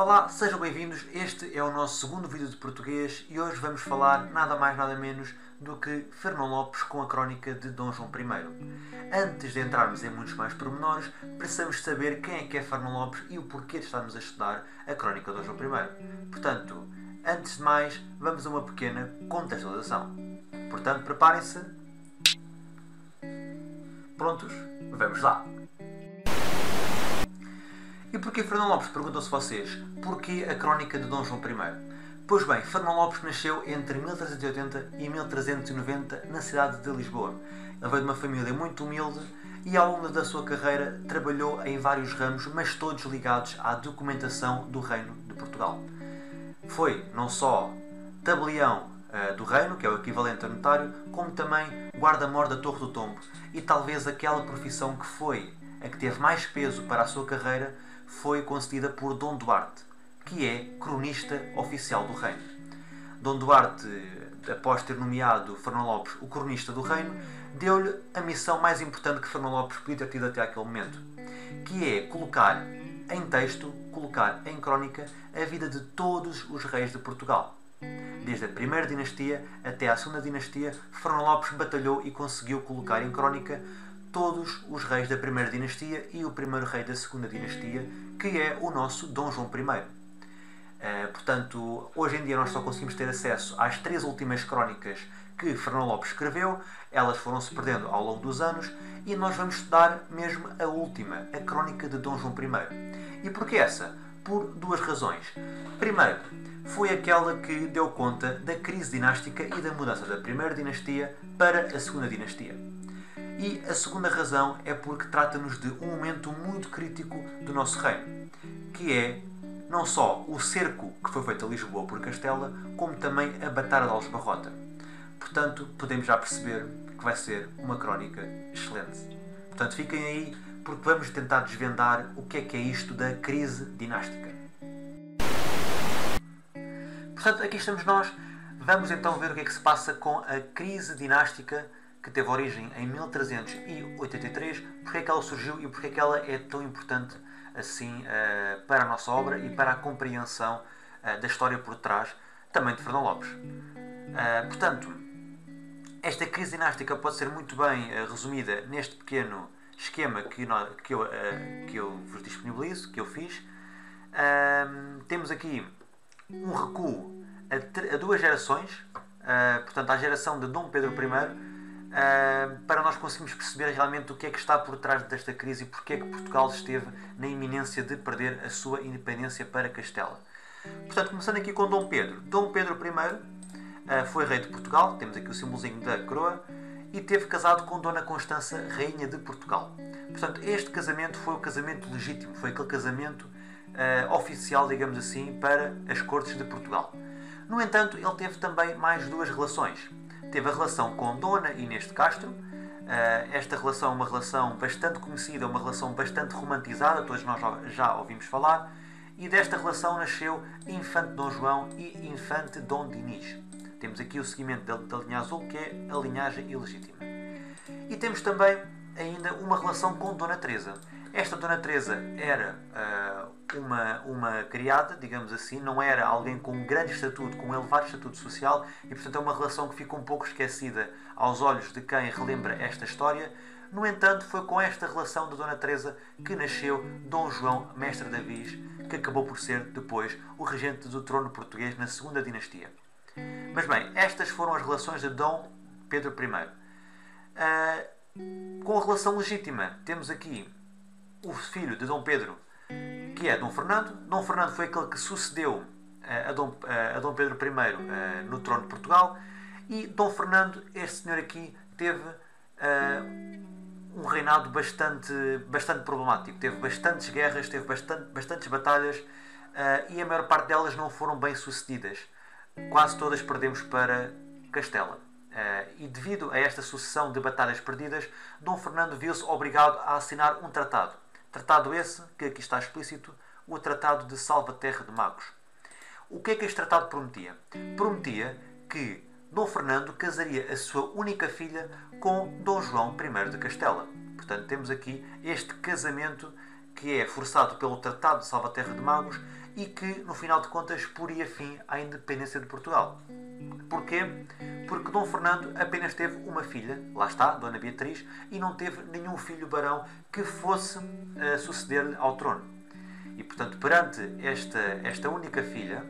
Olá, sejam bem-vindos. Este é o nosso segundo vídeo de português e hoje vamos falar nada mais nada menos do que Fernão Lopes com a crónica de Dom João I. Antes de entrarmos em muitos mais pormenores, precisamos saber quem é Fernão Lopes e o porquê de estarmos a estudar a crónica de Dom João I. Portanto, antes de mais, vamos a uma pequena contextualização. Portanto, preparem-se. Prontos? Vamos lá! E porquê Fernão Lopes? Perguntam-se vocês. Porquê a crónica de Dom João I? Pois bem, Fernão Lopes nasceu entre 1380 e 1390 na cidade de Lisboa. Ele veio de uma família muito humilde e ao longo da sua carreira trabalhou em vários ramos, mas todos ligados à documentação do Reino de Portugal. Foi não só tabelião do reino, que é o equivalente a notário, como também guarda-mor da Torre do Tombo. E talvez aquela profissão que foi a que teve mais peso para a sua carreira foi concedida por Dom Duarte, que é cronista oficial do reino. Dom Duarte, após ter nomeado Fernão Lopes o cronista do reino, deu-lhe a missão mais importante que Fernão Lopes podia ter tido até aquele momento, que é colocar em texto, colocar em crónica a vida de todos os reis de Portugal. Desde a primeira dinastia até à segunda dinastia, Fernão Lopes batalhou e conseguiu colocar em crónica todos os reis da primeira dinastia e o primeiro rei da segunda dinastia, que é o nosso Dom João I. Portanto, hoje em dia nós só conseguimos ter acesso às três últimas crónicas que Fernão Lopes escreveu. Elas foram-se perdendo ao longo dos anos e nós vamos estudar mesmo a última, a crónica de Dom João I. E porquê essa? Por duas razões. Primeiro, foi aquela que deu conta da crise dinástica e da mudança da primeira dinastia para a segunda dinastia. E a segunda razão é porque trata-nos de um momento muito crítico do nosso reino, que é não só o cerco que foi feito a Lisboa por Castela, como também a Batalha de Aljubarrota. Portanto, podemos já perceber que vai ser uma crónica excelente. Portanto, fiquem aí, porque vamos tentar desvendar o que é isto da crise dinástica. Portanto, aqui estamos nós. Vamos então ver o que é que se passa com a crise dinástica que teve origem em 1383, porque é que ela surgiu e porque é que ela é tão importante assim para a nossa obra e para a compreensão da história por trás também de Fernão Lopes. Portanto, esta crise dinástica pode ser muito bem resumida neste pequeno esquema que eu vos disponibilizo, que eu fiz. Temos aqui um recuo a duas gerações, portanto, à geração de Dom Pedro I, para nós conseguirmos perceber realmente o que é que está por trás desta crise e porque é que Portugal esteve na iminência de perder a sua independência para Castela. Portanto, começando aqui com Dom Pedro. Dom Pedro I foi rei de Portugal, temos aqui o símbolozinho da coroa, e teve casado com Dona Constança, rainha de Portugal. Portanto, este casamento foi o casamento legítimo, foi aquele casamento oficial, digamos assim, para as cortes de Portugal. No entanto, ele teve também mais duas relações. Teve a relação com Dona Inês de Castro. Esta relação é uma relação bastante conhecida, uma relação bastante romantizada, todos nós já ouvimos falar, e desta relação nasceu Infante Dom João e Infante Dom Dinis. Temos aqui o seguimento da linha azul, que é a linhagem ilegítima. E temos também ainda uma relação com Dona Teresa. Esta Dona Teresa era uma criada, digamos assim, não era alguém com um grande estatuto, com um elevado estatuto social, e portanto é uma relação que fica um pouco esquecida aos olhos de quem relembra esta história. No entanto, foi com esta relação de Dona Teresa que nasceu Dom João Mestre Davis, que acabou por ser depois o regente do trono português na segunda dinastia. Mas bem, estas foram as relações de Dom Pedro I. Com a relação legítima, temos aqui o filho de Dom Pedro, que é Dom Fernando. Dom Fernando foi aquele que sucedeu a Dom Pedro I no trono de Portugal. E Dom Fernando, este senhor aqui, teve um reinado bastante problemático. Teve bastantes guerras, teve bastantes batalhas e a maior parte delas não foram bem sucedidas. Quase todas perdemos para Castela. E devido a esta sucessão de batalhas perdidas, Dom Fernando viu-se obrigado a assinar um tratado. Tratado esse, que aqui está explícito, o Tratado de Salvaterra de Magos. O que é que este tratado prometia? Prometia que Dom Fernando casaria a sua única filha com Dom João I de Castela. Portanto, temos aqui este casamento que é forçado pelo Tratado de Salvaterra de Magos e que, no final de contas, poria fim à independência de Portugal. Porquê? Porque Dom Fernando apenas teve uma filha, lá está, Dona Beatriz, e não teve nenhum filho barão que fosse suceder-lhe ao trono. E, portanto, perante esta única filha,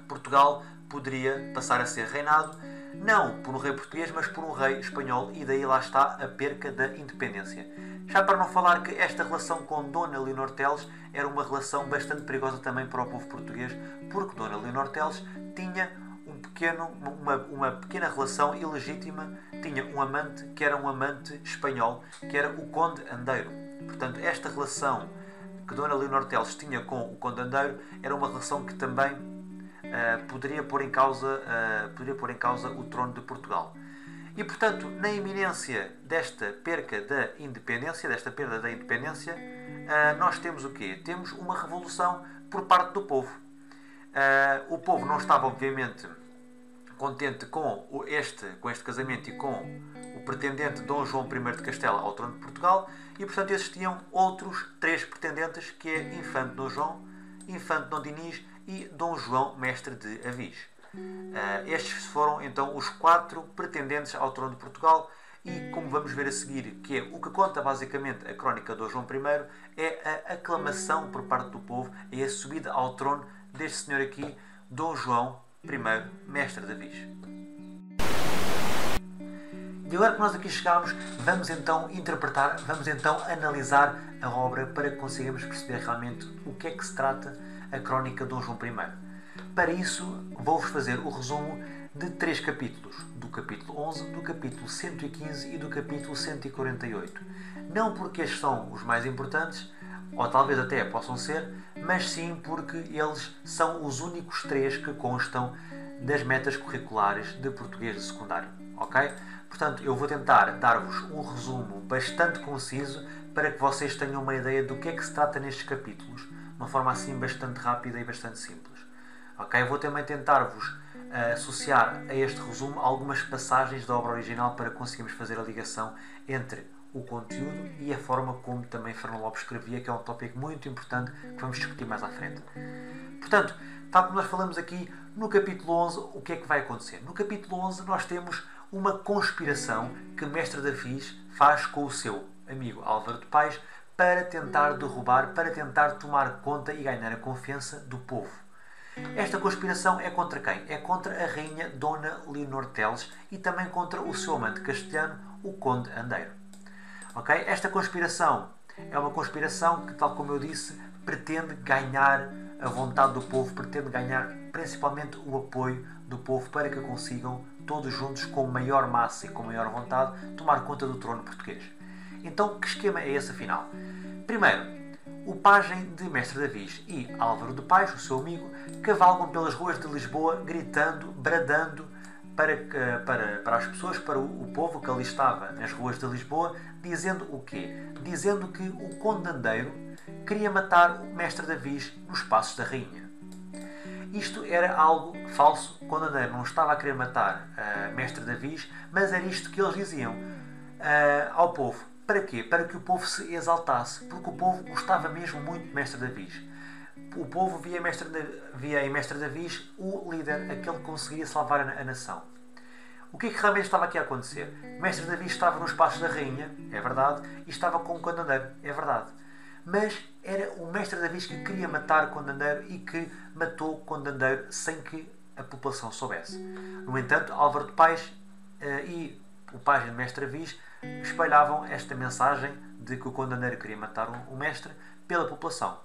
Portugal poderia passar a ser reinado não por um rei português, mas por um rei espanhol, e daí lá está a perca da independência. Já para não falar que esta relação com Dona Leonor Teles era uma relação bastante perigosa também para o povo português, porque Dona Leonor Teles tinha uma pequena relação ilegítima, tinha um amante que era um amante espanhol, que era o Conde Andeiro. Portanto, esta relação que Dona Leonor Teles tinha com o Conde Andeiro era uma relação que também poderia pôr em causa o trono de Portugal. E, portanto, na iminência desta perda da independência, nós temos o quê? Temos uma revolução por parte do povo. O povo não estava, obviamente, contente com este casamento e com o pretendente Dom João I de Castela ao trono de Portugal, e, portanto, existiam outros 3 pretendentes, que é Infante Dom João, Infante Dom Dinis e Dom João Mestre de Avis. Estes foram, então, os 4 pretendentes ao trono de Portugal, e, como vamos ver a seguir, que é o que conta basicamente a crónica de Dom João I, é a aclamação por parte do povo, é a subida ao trono deste senhor aqui, Dom João I, Mestre de Avis. E agora que nós aqui chegámos, vamos então analisar a obra para que consigamos perceber realmente o que é que se trata a crónica de Dom João I. Para isso, vou-vos fazer o resumo de 3 capítulos, do capítulo 11, do capítulo 115 e do capítulo 148. Não porque estes são os mais importantes, ou talvez até possam ser, mas sim porque eles são os únicos 3 que constam das metas curriculares de português de secundário. Ok? Portanto, eu vou tentar dar-vos um resumo bastante conciso para que vocês tenham uma ideia do que é que se trata nestes capítulos, de uma forma assim bastante rápida e bastante simples. Ok? Vou também tentar-vos associar a este resumo algumas passagens da obra original para conseguirmos fazer a ligação entre o conteúdo e a forma como também Fernão Lopes escrevia, que é um tópico muito importante que vamos discutir mais à frente. Portanto, tal como nós falamos aqui, no capítulo 11, o que é que vai acontecer? No capítulo 11 nós temos uma conspiração que Mestre de Avis faz com o seu amigo Álvaro de Pais para tentar derrubar, para tentar tomar conta e ganhar a confiança do povo. Esta conspiração é contra quem? É contra a rainha Dona Leonor Teles e também contra o seu amante castelhano, o Conde Andeiro. Okay? Esta conspiração é uma conspiração que, tal como eu disse, pretende ganhar a vontade do povo, pretende ganhar principalmente o apoio do povo para que consigam, todos juntos, com maior massa e com maior vontade, tomar conta do trono português. Então, que esquema é esse afinal? Primeiro, o pajem de Mestre de Avis e Álvaro de Pais, o seu amigo, cavalgam pelas ruas de Lisboa gritando, bradando para as pessoas, para o povo que ali estava nas ruas de Lisboa, dizendo o quê? Dizendo que o Conde Andeiro queria matar o Mestre de Avis nos passos da rainha. Isto era algo falso. O Conde Andeiro não estava a querer matar Mestre de Avis, mas era isto que eles diziam ao povo. Para quê? Para que o povo se exaltasse, porque o povo gostava mesmo muito de Mestre de Avis. O povo via em Mestre de Avis o líder, aquele que conseguiria salvar a nação. O que é que realmente estava aqui a acontecer? Mestre de Avis estava nos passos da rainha, é verdade, e estava com o Conde Andeiro, é verdade. Mas era o Mestre de Avis que queria matar o Conde Andeiro e que matou o Conde Andeiro sem que a população soubesse. No entanto, Álvaro de Pais e o pajem de Mestre de Avis espalhavam esta mensagem de que o Conde Andeiro queria matar o mestre pela população.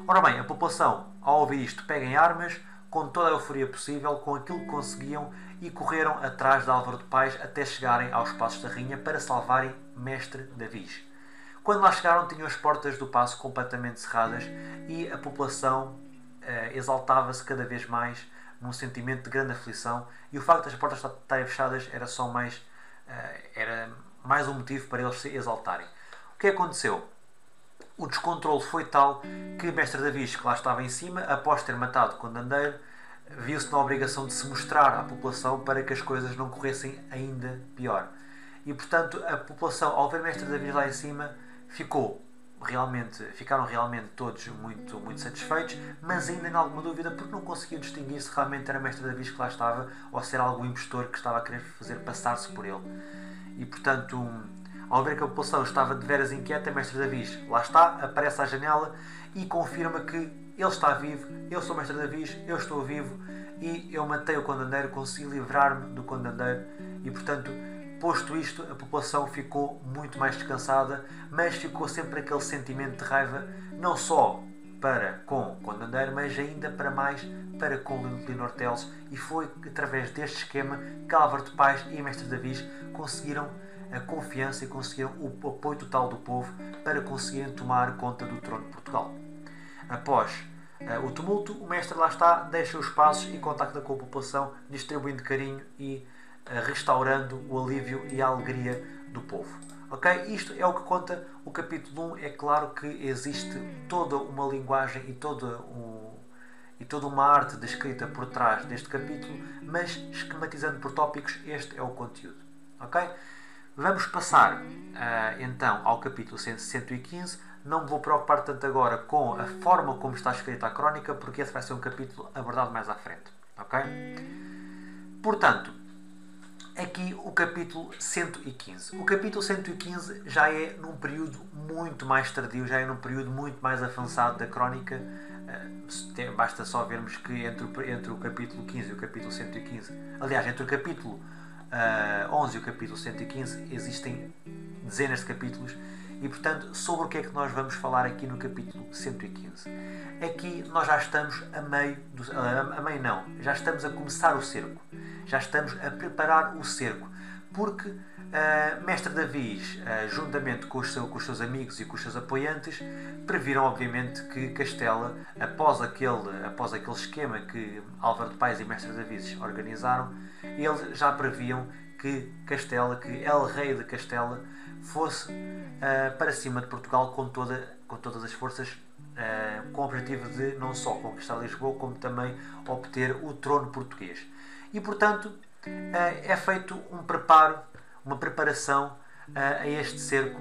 Ora bem, a população, ao ouvir isto, pega em armas, com toda a euforia possível, com aquilo que conseguiam, e correram atrás de Álvaro de Pais até chegarem aos passos da rainha para salvarem Mestre de Avis. Quando lá chegaram, tinham as portas do paço completamente cerradas e a população exaltava-se cada vez mais num sentimento de grande aflição, e o facto das portas estarem fechadas era só mais um motivo para eles se exaltarem. O que aconteceu? O descontrole foi tal que Mestre de Avis, que lá estava em cima, após ter matado o Conde Andeiro, viu-se na obrigação de se mostrar à população para que as coisas não corressem ainda pior. E, portanto, a população, ao ver Mestre de Avis lá em cima, ficou ficaram realmente todos muito, muito satisfeitos, mas ainda em alguma dúvida porque não conseguiam distinguir se realmente era Mestre Davi que lá estava ou se era algum impostor que estava a querer fazer passar-se por ele. E portanto, ao ver que a população estava de veras inquieta, Mestre Davi lá está, aparece à janela e confirma que ele está vivo, eu sou Mestre Davi, eu estou vivo e eu matei o condendeiro, consegui livrar-me do condendeiro e portanto, posto isto, a população ficou muito mais descansada, mas ficou sempre aquele sentimento de raiva, não só para com o condendeiro, mas ainda para mais para com Leonor Teles, e foi através deste esquema que Álvaro de Paz e Mestre Davi conseguiram a confiança e conseguiram o apoio total do povo para conseguirem tomar conta do trono de Portugal. Após o tumulto, o mestre lá está, deixa os passos e contacta com a população, distribuindo carinho e restaurando o alívio e a alegria do povo. Ok? Isto é o que conta o capítulo 1. É claro que existe toda uma linguagem e toda uma arte de escrita por trás deste capítulo, mas esquematizando por tópicos, este é o conteúdo. Ok? Vamos passar então ao capítulo 115. Não me vou preocupar tanto agora com a forma como está escrita a crónica, porque esse vai ser um capítulo abordado mais à frente. Ok? Portanto, aqui o capítulo 115. O capítulo 115 já é num período muito mais tardio, já é num período muito mais avançado da crónica. Basta só vermos que entre o capítulo 15 e o capítulo 115, aliás, entre o capítulo 11 e o capítulo 115 existem dezenas de capítulos e, portanto, sobre o que é que nós vamos falar aqui no capítulo 115? Aqui nós já estamos já estamos a começar o cerco, já estamos a preparar o cerco, porque Mestre Davi, juntamente com os seus amigos e com os seus apoiantes, previram obviamente que Castela, após aquele esquema que Álvaro de Paz e Mestre Davi organizaram, eles já previam que Castela, que El Rei de Castela, fosse para cima de Portugal com todas as forças, com o objetivo de não só conquistar Lisboa, como também obter o trono português. E portanto é feito uma preparação a este cerco,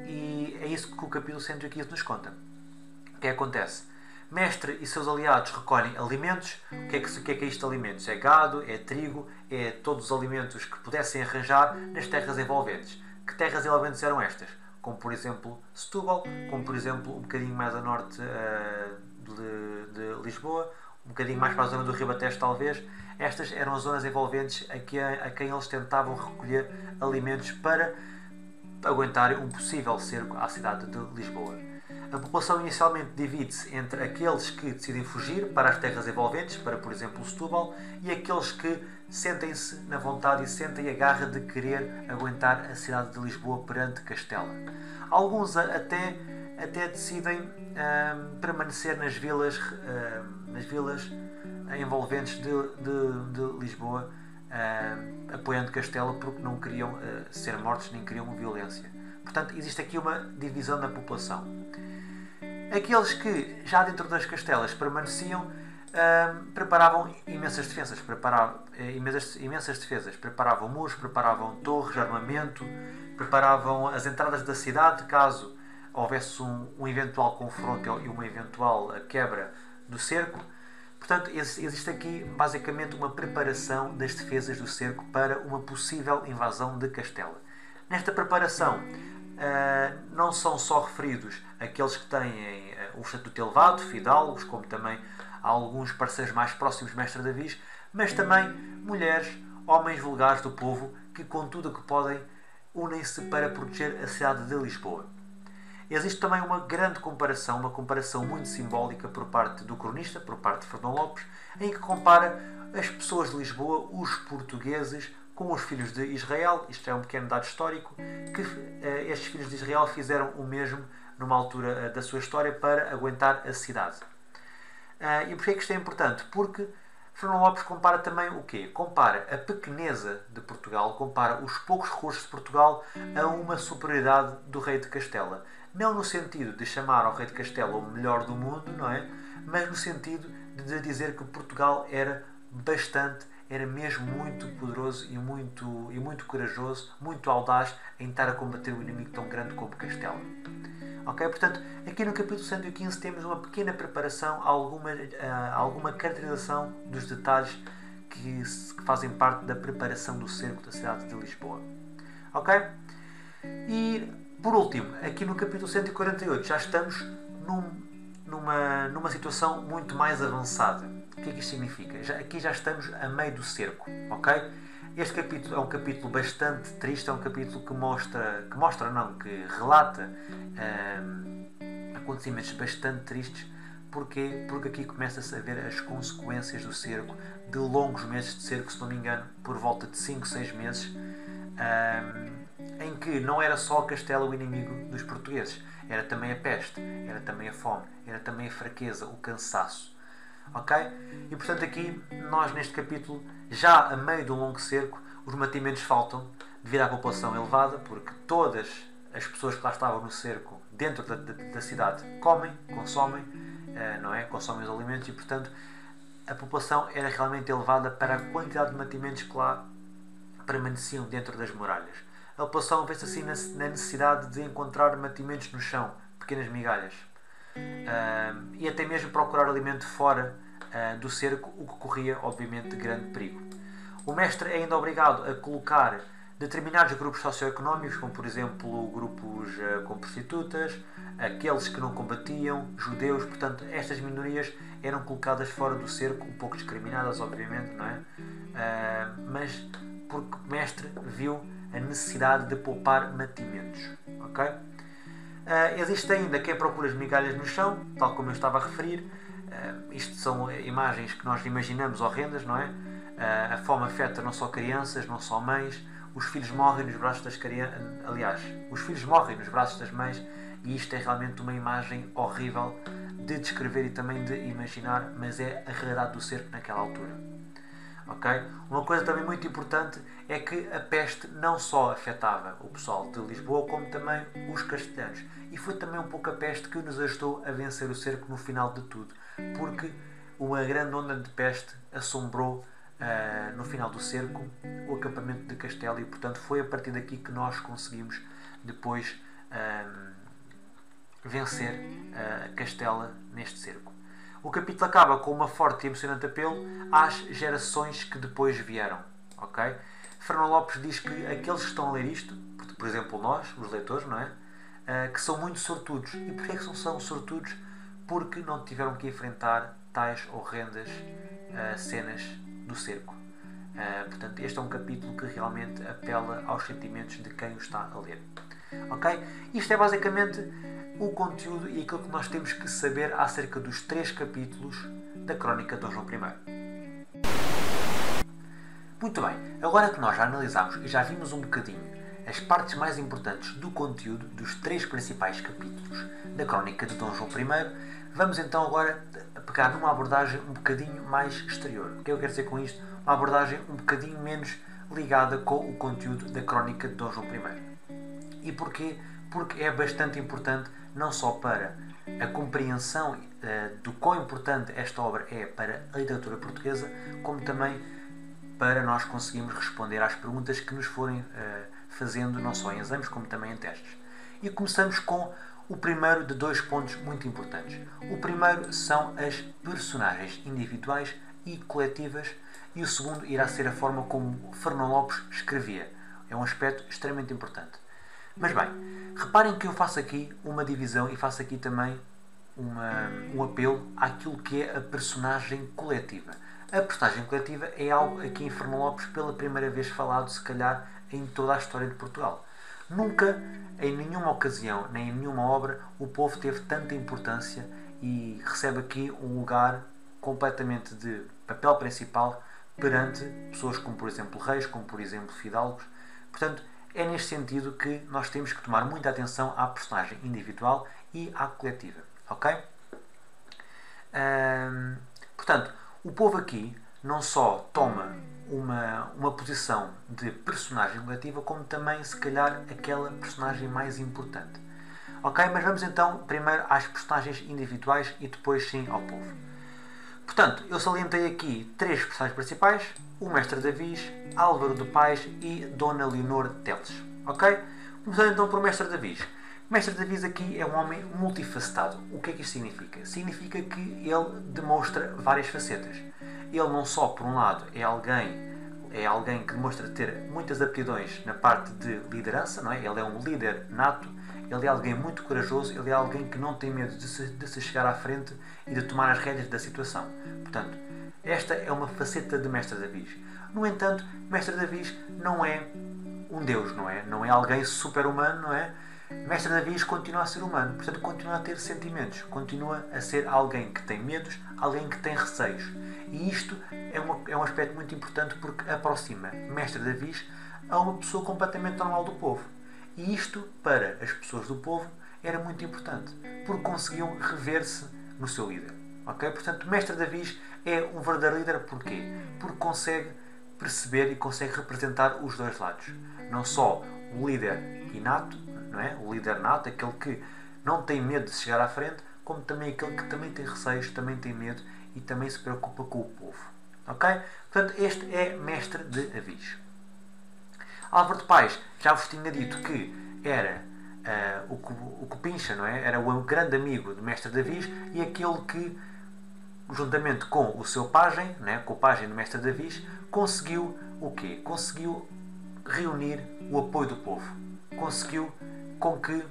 e é isso que o capítulo 115 nos conta. O que acontece? Mestre e seus aliados recolhem alimentos. O que é isto de alimentos? É gado, é trigo, é todos os alimentos que pudessem arranjar nas terras envolventes. Que terras envolventes eram estas? Como por exemplo Setúbal, como por exemplo um bocadinho mais a norte de Lisboa, um bocadinho mais para a zona do Ribatejo talvez. Estas eram as zonas envolventes a quem eles tentavam recolher alimentos para aguentarem um possível cerco à cidade de Lisboa. A população inicialmente divide-se entre aqueles que decidem fugir para as terras envolventes, para por exemplo Setúbal, e aqueles que sentem-se na vontade e sentem a garra de querer aguentar a cidade de Lisboa perante Castela. Alguns até decidem permanecer nas vilas envolventes de Lisboa, apoiando Castela, porque não queriam ser mortos nem queriam violência. Portanto, existe aqui uma divisão da população. Aqueles que já dentro das castelas permaneciam preparavam imensas defesas, preparavam muros, preparavam torres, armamento, preparavam as entradas da cidade caso houvesse um eventual confronto e uma eventual quebra do cerco. Portanto, existe aqui basicamente uma preparação das defesas do cerco para uma possível invasão de Castela. Nesta preparação não são só referidos aqueles que têm o estatuto elevado, fidalgos, como também alguns parceiros mais próximos de Mestre Davi, mas também mulheres, homens vulgares do povo que, com tudo o que podem, unem-se para proteger a cidade de Lisboa. Existe também uma grande comparação, uma comparação muito simbólica por parte do cronista, por parte de Fernão Lopes, em que compara as pessoas de Lisboa, os portugueses, com os filhos de Israel. Isto é um pequeno dado histórico, que estes filhos de Israel fizeram o mesmo numa altura da sua história para aguentar a cidade. E porquê é que isto é importante? Porque Fernão Lopes compara também o quê? Compara a pequeneza de Portugal, compara os poucos recursos de Portugal a uma superioridade do rei de Castela. Não no sentido de chamar ao rei de Castela o melhor do mundo, não é? Mas no sentido de dizer que Portugal era era mesmo muito poderoso e muito corajoso, muito audaz em estar a combater um inimigo tão grande como Castela. Ok? Portanto, aqui no capítulo 115 temos uma pequena preparação, alguma caracterização dos detalhes que fazem parte da preparação do cerco da cidade de Lisboa. Ok? E, por último, aqui no capítulo 148 já estamos numa situação muito mais avançada. O que é que isto significa? Aqui já estamos a meio do cerco. Ok? Este capítulo é um capítulo bastante triste, é um capítulo que relata acontecimentos bastante tristes. Porquê? Porque aqui começa-se a ver as consequências do cerco, de longos meses de cerco, se não me engano, por volta de 5, 6 meses, em que não era só Castela o inimigo dos portugueses, era também a peste, era também a fome, era também a fraqueza, o cansaço. Ok? E portanto aqui, nós neste capítulo, já a meio de um longo cerco, os mantimentos faltam devido à população elevada, porque todas as pessoas que lá estavam no cerco, dentro da cidade, consomem, não é? Consomem os alimentos e portanto a população era realmente elevada para a quantidade de mantimentos que lá permaneciam dentro das muralhas. A população vê-se assim na necessidade de encontrar mantimentos no chão, pequenas migalhas, e até mesmo procurar alimento fora do cerco, o que corria obviamente grande perigo. O mestre é ainda obrigado a colocar determinados grupos socioeconómicos, como por exemplo grupos com prostitutas, aqueles que não combatiam, judeus, portanto estas minorias eram colocadas fora do cerco, um pouco discriminadas obviamente, não é? Mas porque o mestre viu a necessidade de poupar mantimentos. Ok? Existe ainda quem procura as migalhas no chão, tal como eu estava a referir. Isto são imagens que nós imaginamos horrendas, não é? A fome afeta não só crianças, não só mães. Os filhos morrem nos braços das crianças. Aliás, os filhos morrem nos braços das mães, e isto é realmente uma imagem horrível de descrever e também de imaginar, mas é a realidade do cerco naquela altura. Okay? Uma coisa também muito importante é que a peste não só afetava o pessoal de Lisboa, como também os castelhanos. E foi também um pouco a peste que nos ajudou a vencer o cerco no final de tudo, porque uma grande onda de peste assombrou no final do cerco o acampamento de Castela, e portanto foi a partir daqui que nós conseguimos depois vencer Castela neste cerco. O capítulo acaba com uma forte e emocionante apelo às gerações que depois vieram. Okay? Fernão Lopes diz que aqueles que estão a ler isto, por exemplo nós, os leitores, não é? Que são muito sortudos. E porquê que são sortudos? Porque não tiveram que enfrentar tais horrendas cenas do cerco. Portanto, este é um capítulo que realmente apela aos sentimentos de quem o está a ler. Ok? Isto é basicamente o conteúdo e aquilo que nós temos que saber acerca dos 3 capítulos da Crónica de Dom João I. Muito bem, agora que nós já analisámos e já vimos um bocadinho as partes mais importantes do conteúdo dos 3 principais capítulos da Crónica de Dom João I, vamos então agora pegar numa abordagem um bocadinho mais exterior. O que eu quero dizer com isto? Uma abordagem um bocadinho menos ligada com o conteúdo da Crónica de Dom João I. E porquê? Porque é bastante importante não só para a compreensão do quão importante esta obra é para a literatura portuguesa, como também para nós conseguirmos responder às perguntas que nos forem fazendo, não só em exames, como também em testes. E começamos com o primeiro de 2 pontos muito importantes. O primeiro são as personagens individuais e coletivas, e o segundo irá ser a forma como Fernão Lopes escrevia. É um aspecto extremamente importante. Mas bem, reparem que eu faço aqui uma divisão e faço aqui também um apelo àquilo que é a personagem coletiva. A personagem coletiva é algo aqui em Fernão Lopes pela primeira vez falado, se calhar, em toda a história de Portugal. Nunca, em nenhuma ocasião, nem em nenhuma obra, o povo teve tanta importância e recebe aqui um lugar completamente de papel principal perante pessoas como, por exemplo, reis, como, por exemplo, fidalgos. Portanto, é neste sentido que nós temos que tomar muita atenção à personagem individual e à coletiva. Ok? Portanto, o povo aqui não só toma uma posição de personagem coletiva, como também, se calhar, aquela personagem mais importante. Ok? Mas vamos então primeiro às personagens individuais e depois sim ao povo. Portanto, eu salientei aqui 3 personagens principais: o Mestre Davis, Álvaro de Pais e Dona Leonor Teles. Ok? Começando então por Mestre Davis. Mestre Davis aqui é um homem multifacetado. O que é que isto significa? Significa que ele demonstra várias facetas. Ele não só, por um lado, é alguém que demonstra ter muitas aptidões na parte de liderança, não é? Ele é um líder nato, ele é alguém muito corajoso, ele é alguém que não tem medo de se chegar à frente e de tomar as rédeas da situação. Portanto, esta é uma faceta de Mestre Davis. No entanto, Mestre Davis não é um deus, não é? Não é alguém super-humano, não é? Mestre Davis continua a ser humano, portanto continua a ter sentimentos, continua a ser alguém que tem medos, alguém que tem receios. E isto é um aspecto muito importante porque aproxima Mestre Davis a uma pessoa completamente normal do povo. E isto, para as pessoas do povo, era muito importante, porque conseguiam rever-se no seu líder. Okay? Portanto, Mestre Davis é um verdadeiro líder. Porquê? Porque consegue perceber e consegue representar os dois lados. Não só o líder inato, não é? O líder nato, aquele que não tem medo de chegar à frente, como também aquele que também tem receios, também tem medo e também se preocupa com o povo. Ok? Portanto, este é Mestre de Davis. Álvaro de Pais, já vos tinha dito que era o Cupincha, não é? Era o grande amigo de Mestre Davis e aquele que, juntamente com o seu pajem, não é? Com o pajem de Mestre Davis, conseguiu o quê? Conseguiu reunir o apoio do povo. Conseguiu com que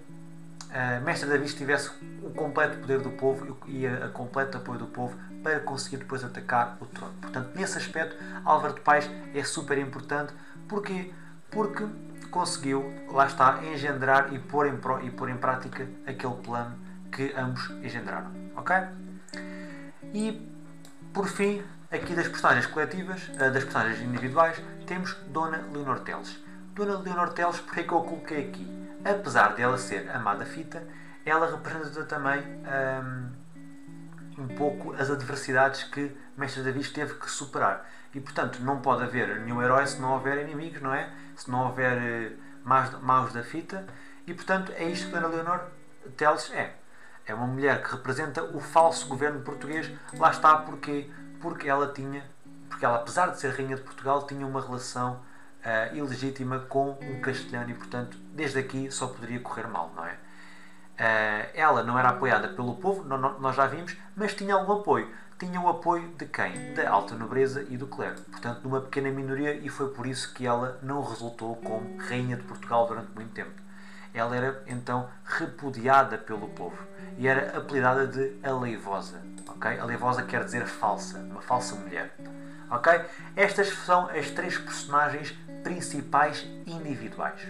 Mestre Davis tivesse o completo poder do povo e a completo apoio do povo para conseguir depois atacar o trono. Portanto, nesse aspecto, Álvaro de Pais é super importante. Porquê? Porque conseguiu, lá está, engendrar e pôr em prática aquele plano que ambos engendraram. Ok? E, por fim, aqui das personagens coletivas, das personagens individuais, temos Dona Leonor Teles. Dona Leonor Teles, porque é que eu a coloquei aqui? Apesar de ela ser amada fita, ela representa também um pouco as adversidades que Mestre Davis teve que superar. E, portanto, não pode haver nenhum herói se não houver inimigos, não é? Se não houver maus da fita. E, portanto, é isto que Dona Leonor Teles é. É uma mulher que representa o falso governo português. Lá está, porquê? Porque ela, apesar de ser rainha de Portugal, tinha uma relação ilegítima com um castelhano e, portanto, desde aqui só poderia correr mal, não é? Ela não era apoiada pelo povo, nós já vimos, mas tinha algum apoio. Tinha o apoio de quem? Da alta nobreza e do clero. Portanto, de uma pequena minoria, e foi por isso que ela não resultou como rainha de Portugal durante muito tempo. Ela era, então, repudiada pelo povo e era apelidada de Aleivosa. Okay? Aleivosa quer dizer falsa, uma falsa mulher. Okay? Estas são as 3 personagens principais individuais.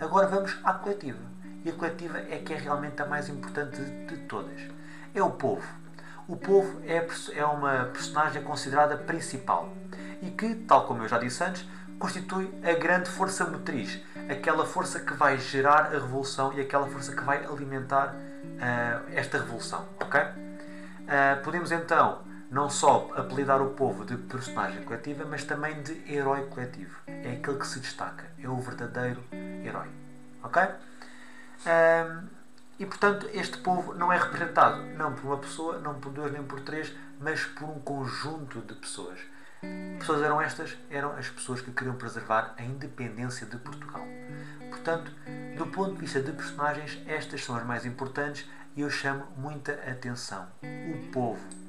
Agora vamos à coletiva. E a coletiva é que é realmente a mais importante de todas. É o povo. O povo é uma personagem considerada principal e que, tal como eu já disse antes, constitui a grande força motriz, aquela força que vai gerar a revolução e aquela força que vai alimentar esta revolução. Okay? Podemos então não só apelidar o povo de personagem coletiva, mas também de herói coletivo. É aquele que se destaca, é o verdadeiro herói. Ok? E, portanto, este povo não é representado não por uma pessoa, não por 2 nem por 3, mas por um conjunto de pessoas. Que pessoas eram estas? Eram as pessoas que queriam preservar a independência de Portugal. Portanto, do ponto de vista de personagens, estas são as mais importantes e eu chamo muita atenção. O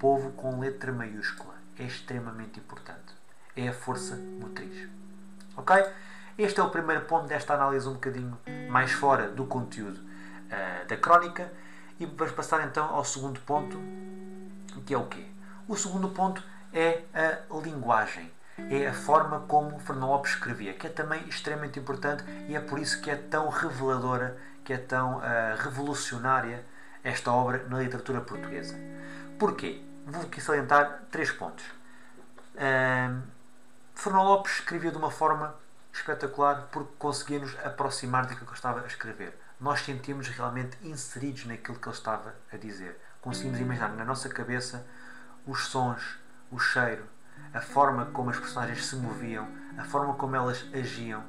povo com letra maiúscula, é extremamente importante. É a força motriz. Ok? Este é o primeiro ponto desta análise um bocadinho mais fora do conteúdo da crónica e vamos passar então ao segundo ponto, que é o quê? O segundo ponto é a linguagem, é a forma como Fernão Lopes escrevia, que é também extremamente importante e é por isso que é tão reveladora, que é tão revolucionária esta obra na literatura portuguesa. Porquê? Vou aqui salientar 3 pontos. Fernão Lopes escrevia de uma forma espetacular porque conseguia nos aproximar daquilo que ele estava a escrever. Nós sentimos realmente inseridos naquilo que ele estava a dizer. Conseguimos imaginar na nossa cabeça os sons, o cheiro, a forma como as personagens se moviam, a forma como elas agiam.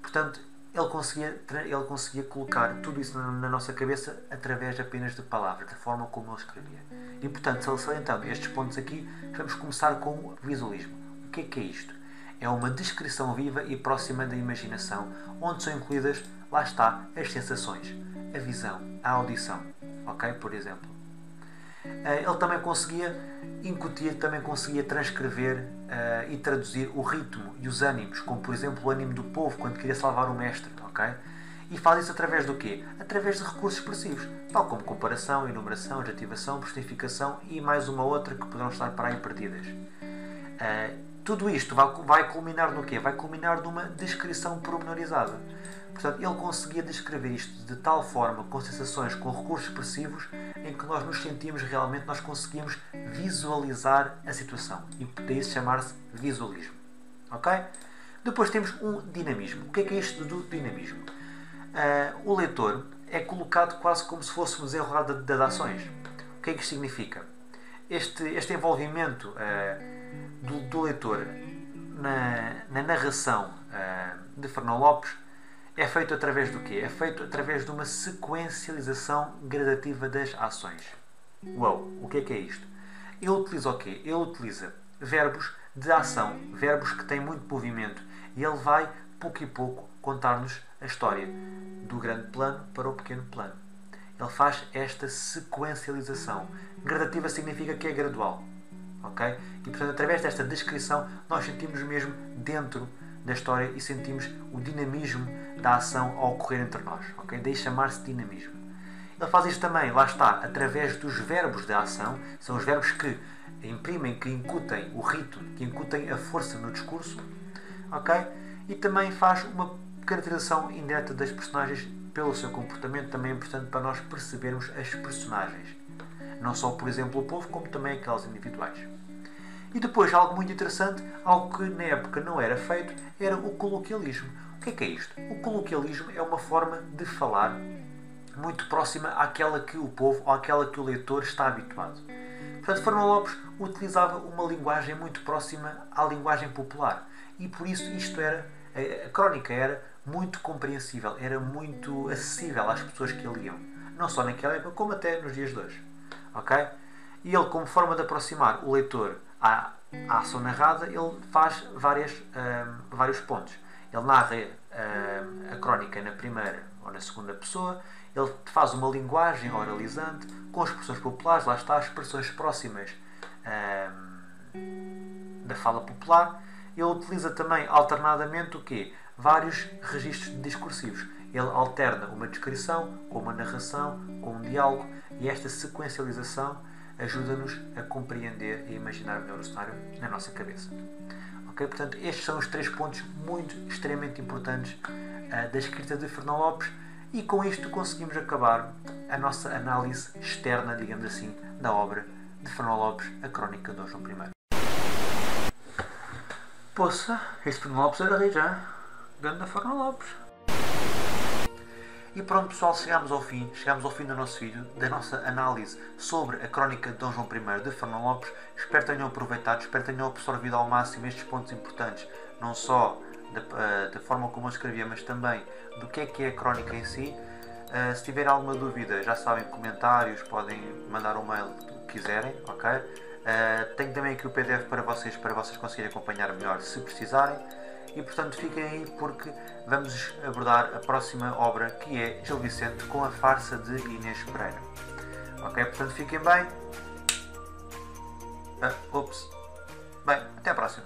Portanto, ele conseguia colocar tudo isso na nossa cabeça através apenas de palavras, da forma como ele escrevia. E, portanto, salientando estes pontos aqui, vamos começar com o visualismo. O que é isto? É uma descrição viva e próxima da imaginação, onde são incluídas, lá está, as sensações, a visão, a audição. Ok? Por exemplo. Ele também conseguia incutir, também conseguia transcrever e traduzir o ritmo e os ânimos, como por exemplo o ânimo do povo quando queria salvar o mestre, ok? E faz isso através do quê? Através de recursos expressivos, tal como comparação, enumeração, adjetivação, personificação e mais uma outra que poderão estar para aí perdidas. Tudo isto vai culminar no quê? Vai culminar numa descrição pormenorizada. Portanto, ele conseguia descrever isto de tal forma, com sensações, com recursos expressivos, em que nós nos sentimos realmente, nós conseguimos visualizar a situação. E daí chamar-se visualismo. Ok? Depois temos um dinamismo. O que é isto do dinamismo? O leitor é colocado quase como se fosse um desenrolar das ações. O que é que isto significa? Este envolvimento do leitor na narração de Fernão Lopes é feito através do quê? É feito através de uma sequencialização gradativa das ações. Uau! O que é isto? Ele utiliza o quê? Ele utiliza verbos de ação, verbos que têm muito movimento, e ele vai, pouco e pouco, contar-nos a história do grande plano para o pequeno plano. Ele faz esta sequencialização. Gradativa significa que é gradual. Okay? E, portanto, através desta descrição, nós sentimos mesmo dentro da história e sentimos o dinamismo da ação a ocorrer entre nós. Okay? Daí chamar-se dinamismo. Ele faz isto também, lá está, através dos verbos da ação. São os verbos que imprimem, que incutem o ritmo, que incutem a força no discurso. Okay? E também faz uma caracterização indireta das personagens pelo seu comportamento. Também é importante para nós percebermos as personagens. Não só, por exemplo, o povo, como também aquelas individuais. E depois, algo muito interessante, algo que na época não era feito, era o coloquialismo. O que é isto? O coloquialismo é uma forma de falar muito próxima àquela que o povo ou àquela que o leitor está habituado. Portanto, Fernão Lopes utilizava uma linguagem muito próxima à linguagem popular. E por isso a crónica era muito compreensível, era muito acessível às pessoas que a liam. Não só naquela época, como até nos dias de hoje. Okay? E ele, como forma de aproximar o leitor à ação narrada, ele faz vários pontos. Ele narra a crónica na primeira ou na segunda pessoa, ele faz uma linguagem oralizante, com expressões populares, lá está, expressões próximas da fala popular. Ele utiliza também alternadamente o quê? Vários registros discursivos. Ele alterna uma descrição com uma narração, com um diálogo, e esta sequencialização ajuda-nos a compreender e imaginar melhor o cenário na nossa cabeça. Okay? Portanto, estes são os 3 pontos extremamente importantes da escrita de Fernão Lopes, e com isto conseguimos acabar a nossa análise externa, digamos assim, da obra de Fernão Lopes, a Crónica de Dom João I. Poxa, este Fernão Lopes era rei já. Ganda Fernão Lopes. E pronto, pessoal, chegámos ao fim do nosso vídeo, da nossa análise sobre a Crónica de Dom João I de Fernão Lopes. Espero que tenham aproveitado, espero que tenham absorvido ao máximo estes pontos importantes, não só da forma como eu escrevia, mas também do que é a Crónica em si. Se tiverem alguma dúvida, já sabem, comentários, podem mandar um mail, o que quiserem, ok? Tenho também aqui o PDF para vocês conseguirem acompanhar melhor se precisarem. E portanto fiquem aí, porque vamos abordar a próxima obra, que é Gil Vicente com a farsa de Inês Pereira. Ok? Portanto fiquem bem. Bem, até à próxima.